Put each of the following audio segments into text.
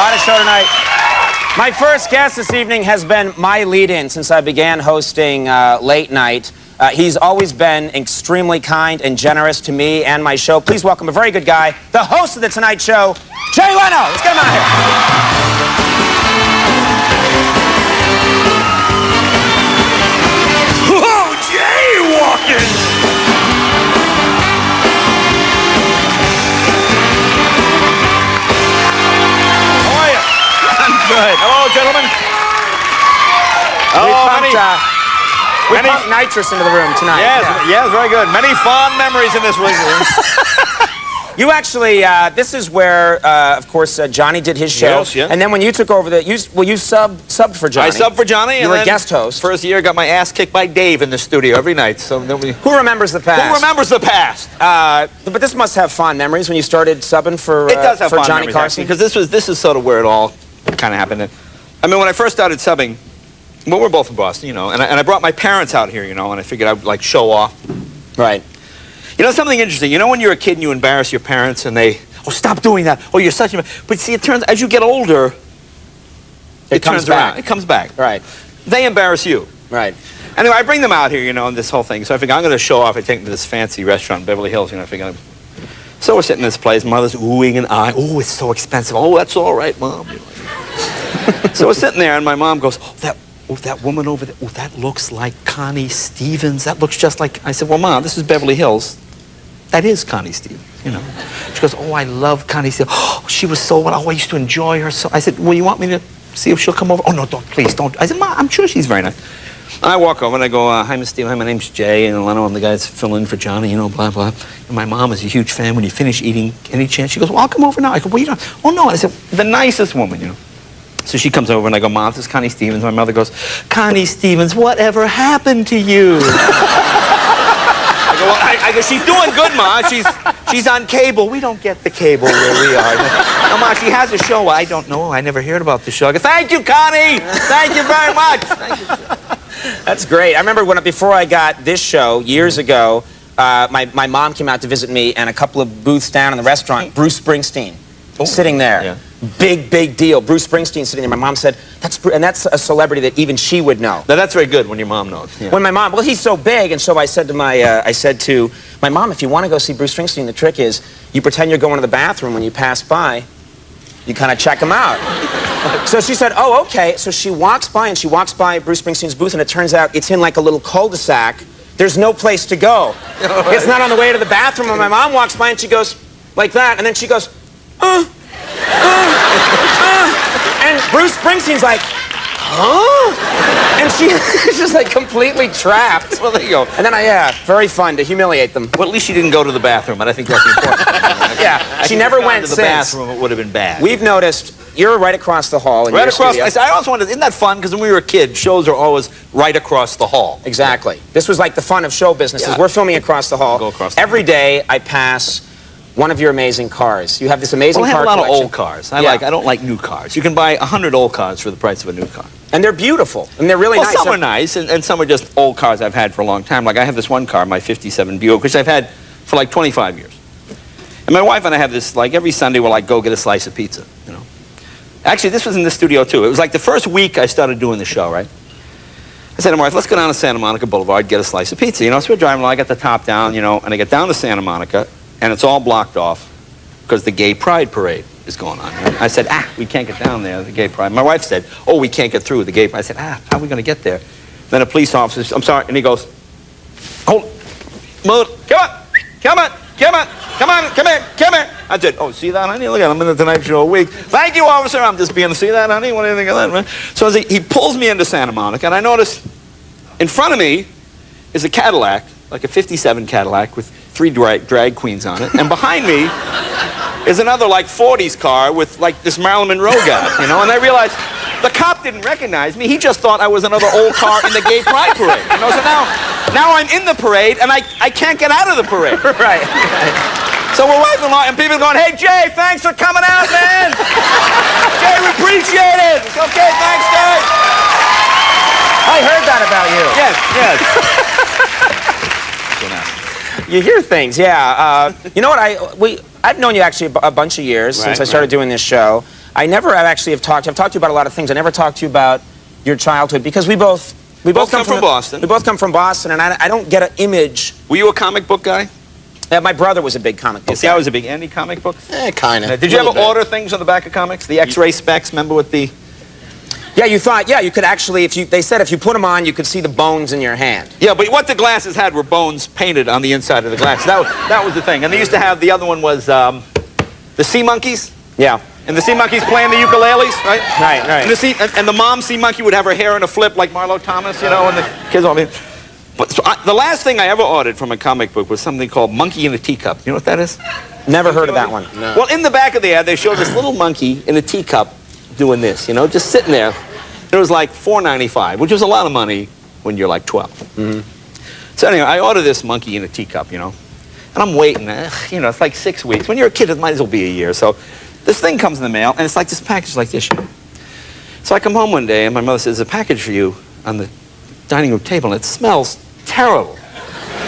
lot of show tonight. My first guest this evening has been my lead-in since I began hosting late night. He's always been extremely kind and generous to me and my show. Please welcome a very good guy, the host of The Tonight Show, Jay Leno. Let's get him out here. Whoa, jaywalking! Good. Hello, gentlemen. We pumped nitrous into the room tonight. Yes, very good. Many fond memories in this room. You actually, this is where, of course, Johnny did his show. Yes, yes. And then when you took over you subbed for Johnny. I subbed for Johnny. You were a guest host. First year, got my ass kicked by Dave in the studio every night. So nobody... Who remembers the past? Who remembers the past? But this must have fond memories when you started subbing for It does have for fond Johnny memories, Carson. because this is sort of where it all kind of happened. I mean, when I first started subbing, well, we're both from Boston, you know, and I brought my parents out here, you know, and I figured I'd, like, show off. Right. You know, something interesting. You know when you're a kid and you embarrass your parents and they, oh, stop doing that. Oh, you're such a... But see, it turns, as you get older, it comes turns back. around. It comes back. Right. They embarrass you. Right. Anyway, I bring them out here, you know, and this whole thing. So I figure I'm going to show off. I take them to this fancy restaurant in Beverly Hills, you know, I figure... So we're sitting in this place. Mother's oohing and eyeing. Oh, it's so expensive. Oh, that's all right, Mom. You know, so we're sitting there, and my mom goes, oh, that woman over there, oh, that looks like Connie Stevens. That looks just like... I said, well, Mom, this is Beverly Hills. That is Connie Stevens, you know. She goes, oh, I love Connie Stevens. Oh, she was so... Oh, I used to enjoy her so... I said, well, you want me to see if she'll come over? Oh, no, don't, please, don't. I said, Mom, I'm sure she's very nice. And I walk over, and I go, hi, Miss Stevens. Hi, my name's Jay, and Leno, I'm the guy that's filling in for Johnny, you know, blah, blah. And my mom is a huge fan. When you finish eating, any chance? She goes, well, I'll come over now. I go, well, you don't... Oh, no. And I said, the nicest woman, you know. So she comes over, and I go, Mom, this is Connie Stevens. My mother goes, Connie Stevens, whatever happened to you? I go, she's doing good, Ma. She's on cable. We don't get the cable where we are. No, Ma, she has a show. I don't know. I never heard about the show. I go, thank you, Connie. Thank you very much. Thank you. That's great. I remember before I got this show years ago, my mom came out to visit me, and a couple of booths down in the restaurant, Bruce Springsteen sitting there. Yeah. Big deal. Bruce Springsteen sitting there. My mom said, that's a celebrity that even she would know. Now, that's very good when your mom knows. Yeah. When my mom, well, he's so big, and so I said to my mom, if you want to go see Bruce Springsteen, the trick is you pretend you're going to the bathroom when you pass by. You kind of check him out. So she said, oh, okay. So she walks by, and she walks by Bruce Springsteen's booth, and it turns out it's in like a little cul-de-sac. There's no place to go. It's not on the way to the bathroom. And my mom walks by, and she goes like that, and then she goes, and Bruce Springsteen's like, huh? And she's just like completely trapped. Well, there you go. And then very fun to humiliate them. Well, at least she didn't go to the bathroom, and I think that's important. Yeah, she never went to the since. bathroom, it would have been bad. We've noticed you're right across the hall in right your across. studio. I also wanted. Isn't that fun? Because when we were a kid, shows are always right across the hall. Exactly. This was like the fun of show business. Yeah. We're filming across the hall. Go across the Every day I pass one of your amazing cars. You have this amazing car collection. I have a lot collection. of old cars. I don't like new cars. You can buy 100 old cars for the price of a new car. And they're beautiful. And they're really nice. Some are nice, and some are just old cars I've had for a long time. Like I have this one car, my '57 Buick, which I've had for like 25 years. And my wife and I have this, like every Sunday we'll like go get a slice of pizza, you know. Actually, this was in the studio too. It was like the first week I started doing the show, right? I said to my wife, let's go down to Santa Monica Boulevard, get a slice of pizza. You know, so we're driving along, I got the top down, you know, and I get down to Santa Monica, and it's all blocked off because the Gay Pride Parade is going on. I said, we can't get down there, the Gay Pride. My wife said, oh, we can't get through the Gay Pride. I said, how are we going to get there? Then a police officer says, I'm sorry, and he goes, hold, move, come on. Come here. I said, oh, see that, honey? Look at it, I'm in the Tonight Show a week. Thank you, officer. I'm just being, see that, honey? What do you think of that, man? So he pulls me into Santa Monica, and I notice in front of me is a Cadillac, like a '57 Cadillac with 3 drag queens on it. And behind me is another, like, 40s car with, like, this Marilyn Monroe guy, you know? And I realized the cop didn't recognize me. He just thought I was another old car in the Gay Pride Parade. You know, so now I'm in the parade, and I can't get out of the parade. Right. So we're waving along, and people are going, hey, Jay, thanks for coming out, man. Jay, we appreciate it. It's okay, thanks, Jay. I heard that about you. Yes. You hear things, yeah. You know what, I've known you actually a bunch of years since I started doing this show. I never actually have talked. I've talked to you about a lot of things. I never talked to you about your childhood because we both come from Boston. We both come from Boston, and I don't get an image. Were you a comic book guy? My brother was a big comic book See, guy. I was a big anti-comic books. Kind of. Did you ever order things on the back of comics? The X-ray specs, remember with the... Yeah, you thought, you could actually, they said if you put them on, you could see the bones in your hand. Yeah, but what the glasses had were bones painted on the inside of the glasses. That was the thing. And they used to have, the other one was the sea monkeys. Yeah. And the sea monkeys playing the ukuleles, right? Right. And the mom sea monkey would have her hair in a flip like Marlo Thomas, you know, and the kids all... But the last thing I ever ordered from a comic book was something called Monkey in a Teacup. You know what that is? Never heard of that one. No. Well, in the back of the ad, they showed this little monkey in a teacup doing this, you know, just sitting there. It was like $4.95, which was a lot of money when you're like 12. Mm-hmm. So anyway, I ordered this monkey in a teacup, you know, and I'm waiting. You know, it's like 6 weeks. When you're a kid, it might as well be a year. So this thing comes in the mail, and it's like this package like this. You know? So I come home one day, and my mother says, "There's a package for you on the dining room table, and it smells terrible."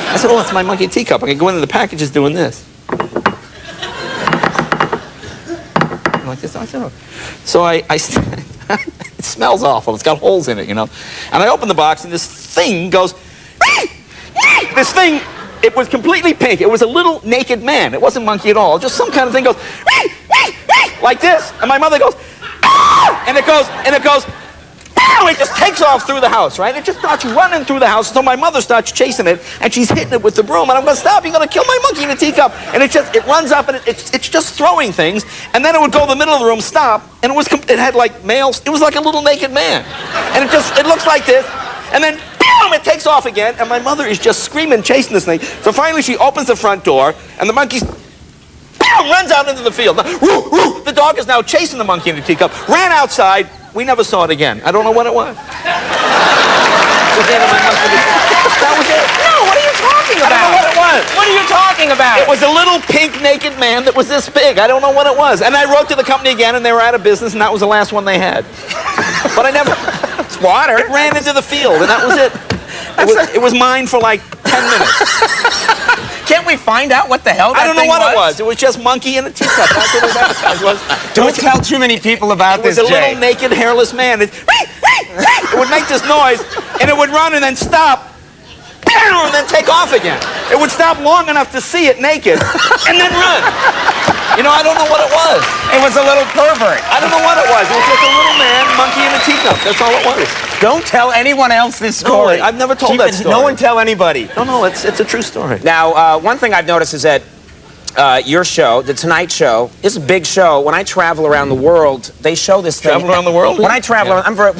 I said, "Oh, it's my monkey teacup. I can go in, and the package is doing this." Like this. I said, "Oh." So it smells awful. It's got holes in it, you know. And I open the box, and this thing goes, this thing, it was completely pink. It was a little naked man. It wasn't monkey at all. Just some kind of thing goes, like this. And my mother goes, and it goes, it just takes off through the house, right? It just starts running through the house. So my mother starts chasing it, and she's hitting it with the broom. And I'm going to stop. You're going to kill my monkey in a teacup. And it runs up, and it's just throwing things. And then it would go in the middle of the room, stop, and it had like males. It was like a little naked man. And it looks like this. And then, boom, it takes off again. And my mother is just screaming, chasing this thing. So finally, she opens the front door, and the monkey runs out into the field. Now, woo, woo, the dog is now chasing the monkey in the teacup. Ran outside. We never saw it again. I don't know what it was. That was it. No, what are you talking about? I don't know what it was. What are you talking about? It was a little pink naked man that was this big. I don't know what it was. And I wrote to the company again, and they were out of business, and that was the last one they had. But I never... It's water. It ran into the field, and that was it. It was mine for like 10 minutes. Can't we find out what the hell that I don't know thing what it was. It was just monkey in a teacup. That's what it was. Don't tell too many people about this, It was a Jay. little naked, hairless man. It would make this noise, and it would run and then stop, and then take off again. It would stop long enough to see it naked, and then run. You know, I don't know what it was. It was a little pervert. I don't know what it was. It was just a little man, monkey in a teacup. That's all it was. Don't tell anyone else this story. I've never told that story. No one tell anybody. No, it's a true story. Now, one thing I've noticed is that your show, The Tonight Show, is a big show. When I travel around the world, they show this thing. Travel around the world? When I travel around, I'm very...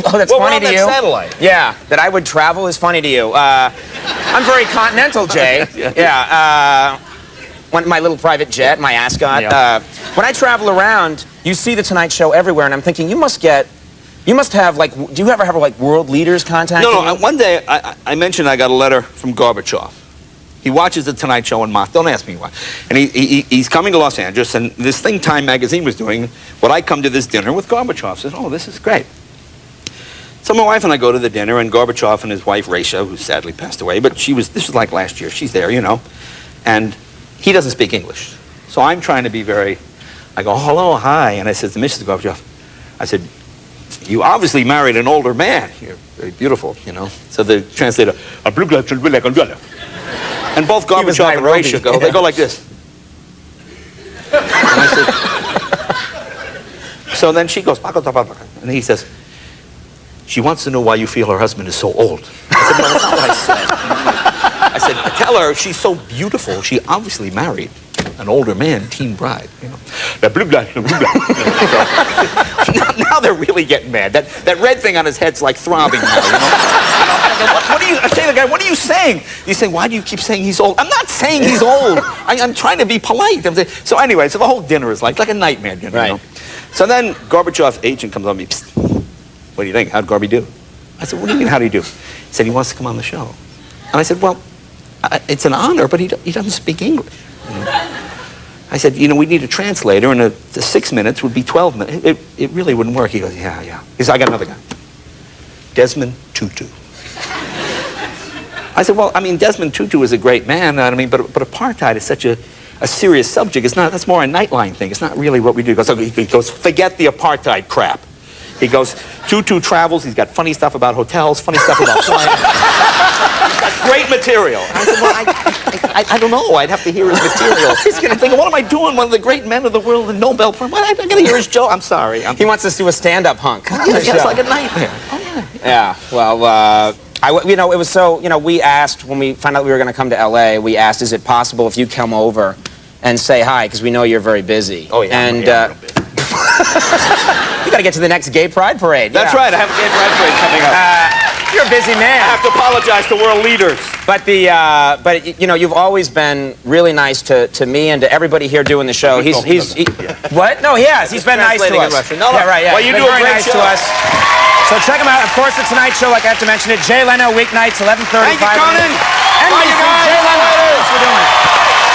Oh, that's funny to you? Satellite. Yeah, that I would travel is funny to you. I'm very continental, Jay. Yeah. My little private jet, my ascot. Yeah. When I travel around, you see The Tonight Show everywhere, and I'm thinking, you must have, like, do you ever have, like, world leaders contacting you? No, one day, I mentioned I got a letter from Gorbachev. He watches The Tonight Show in Moscow. Don't ask me why. And he's coming to Los Angeles, and this thing Time Magazine was doing, would I come to this dinner with Gorbachev? I said, oh, this is great. So my wife and I go to the dinner, and Gorbachev and his wife, Rasha, who sadly passed away, but this was like last year. She's there, you know. And he doesn't speak English. So I'm trying to be I go, hello, hi. And I said to Mrs. Gorbachev, I said, you obviously married an older man. You're very beautiful, you know. So the translator, and both Gorbachev and Rasha go, they go like this. And I said, so then she goes, and he says, she wants to know why you feel her husband is so old. I said, no, that's not what I said. I said, tell her she's so beautiful. She obviously married an older man, teen bride. You know. Now they're really getting mad. That red thing on his head's like throbbing now. You know? What are you? I say to the guy, what are you saying? He's saying, why do you keep saying he's old? I'm not saying he's old. I'm trying to be polite. So anyway, so the whole dinner is like a nightmare dinner. Right. You know? So then Gorbachev's agent comes on me. Psst, what do you think? How'd Gorby do? I said, what do you mean, how'd he do? He said, he wants to come on the show. And I said, well, it's an honor, but he doesn't speak English. I said, you know, we need a translator, and the 6 minutes would be 12 minutes. It really wouldn't work. He goes, yeah. He said, I got another guy. Desmond Tutu. I said, well, I mean, Desmond Tutu is a great man, I mean, but apartheid is such a a serious subject. It's not. That's more a Nightline thing. It's not really what we do. He goes, forget the apartheid crap. He goes, Tutu travels. He's got funny stuff about hotels, funny stuff about flying. He's got great material. I said, well, I don't know. I'd have to hear his material. I'm thinking, what am I doing? One of the great men of the world, the Nobel Prize. I got to hear his joke. I'm sorry. He wants us to do a stand-up hunk. Yeah, it's like a nightmare. Oh, yeah. Well, it was so, we asked, when we found out we were going to come to L.A., we asked, is it possible if you come over and say hi, because we know you're very busy. Oh, yeah. And, you got to get to the next gay pride parade. That's right. I have a gay pride parade coming up. You're a busy man. I have to apologize to world leaders. But you've always been really nice to me and to everybody here doing the show. What? No, he has. He's been nice to us. No, yeah, right. Yeah. Well, you do a very great nice show. to us. So check him out. Of course, The Tonight Show, like I have to mention it. Jay Leno, weeknights, 11:35. Thank you, Conan. NBC, Jay Leno. Thanks for doing it.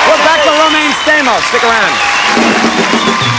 We're back to Romaine Stamos. Stick around.